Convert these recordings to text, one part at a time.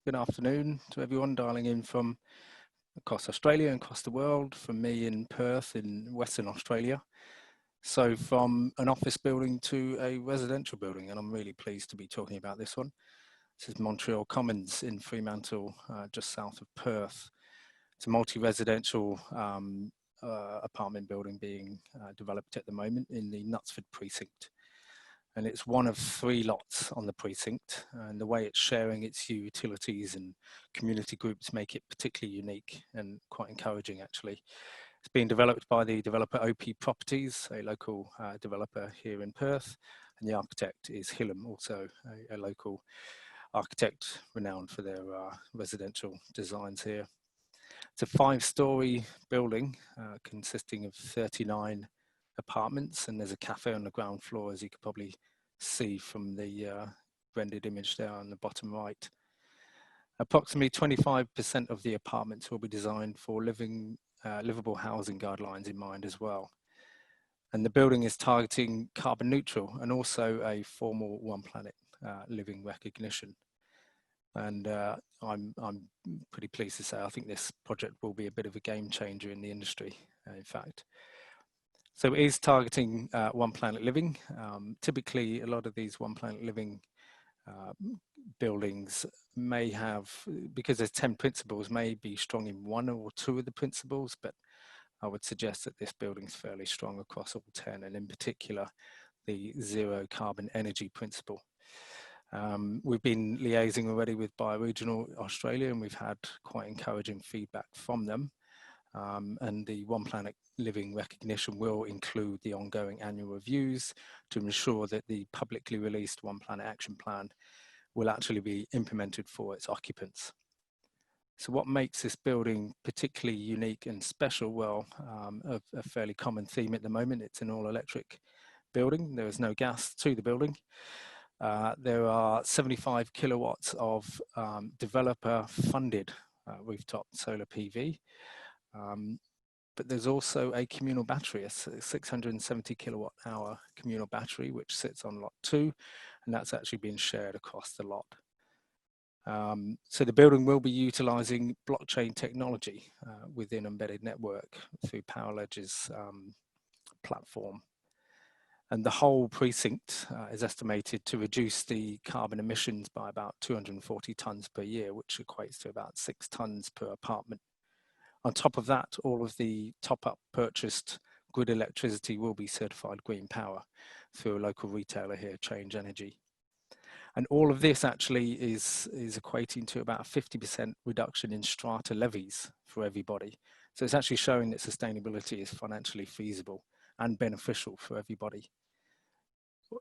good afternoon to everyone dialing in from across Australia and across the world, from me in Perth in Western Australia. So from an office building to a residential building, and I'm really pleased to be talking about this one. This is Montreal Commons in Fremantle, just south of Perth. It's a multi-residential apartment building being developed at the moment in the Knutsford precinct. And it's one of 3 lots on the precinct, and the way it's sharing its utilities and community groups make it particularly unique and quite encouraging actually. It's being developed by the developer OP Properties, a local developer here in Perth, and the architect is Hillam, also a local architect renowned for their residential designs here. It's a 5-storey building consisting of 39 apartments, and there's a cafe on the ground floor, as you could probably see from the rendered image there on the bottom right. Approximately 25% of the apartments will be designed for livable housing guidelines in mind as well. And the building is targeting carbon neutral and also a formal One Planet living recognition. And I'm pretty pleased to say I think this project will be a bit of a game changer in the industry, in fact. So it is targeting One Planet Living. Typically, a lot of these One Planet Living buildings may have, because there's 10 principles, may be strong in 1 or 2 of the principles, but I would suggest that this building is fairly strong across all 10, and in particular, the zero carbon energy principle. We've been liaising already with Bioregional Australia, and we've had quite encouraging feedback from them. And the One Planet Living recognition will include the ongoing annual reviews to ensure that the publicly released One Planet Action Plan will actually be implemented for its occupants. So what makes this building particularly unique and special? Well, a fairly common theme at the moment, it's an all-electric building. There is no gas to the building. There are 75 kilowatts of developer-funded rooftop solar PV. But there's also a communal battery, a 670 kilowatt hour communal battery, which sits on lot 2, and that's actually being shared across the lot. So the building will be utilizing blockchain technology within embedded network through PowerLedge's platform. And the whole precinct is estimated to reduce the carbon emissions by about 240 tonnes per year, which equates to about 6 tonnes per apartment. On top of that, all of the top-up purchased grid electricity will be certified green power through a local retailer here, Change Energy. And all of this actually is equating to about a 50% reduction in strata levies for everybody. So it's actually showing that sustainability is financially feasible and beneficial for everybody.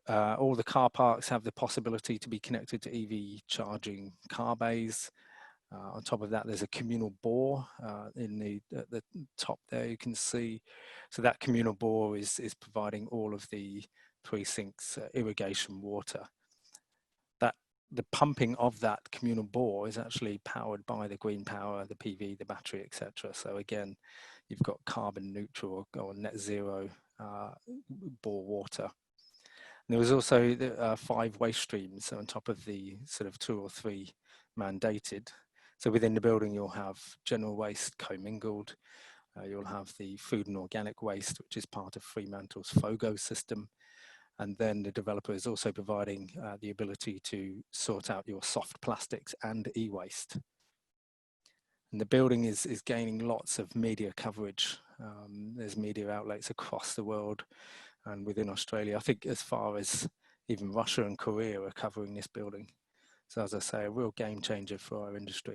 All the car parks have the possibility to be connected to EV charging car bays. On top of that, there's a communal bore in the top there, you can see. So that communal bore is providing all of the precinct's irrigation water. The pumping of that communal bore is actually powered by the green power, the PV, the battery, etc. So again, you've got carbon neutral or net zero bore water. And there was also 5 waste streams on top of the sort of 2 or 3 mandated. So within the building, you'll have general waste commingled. You'll have the food and organic waste, which is part of Fremantle's FOGO system. And then the developer is also providing the ability to sort out your soft plastics and e-waste. And the building is gaining lots of media coverage. There's media outlets across the world and within Australia. I think as far as even Russia and Korea are covering this building. So as I say, a real game changer for our industry.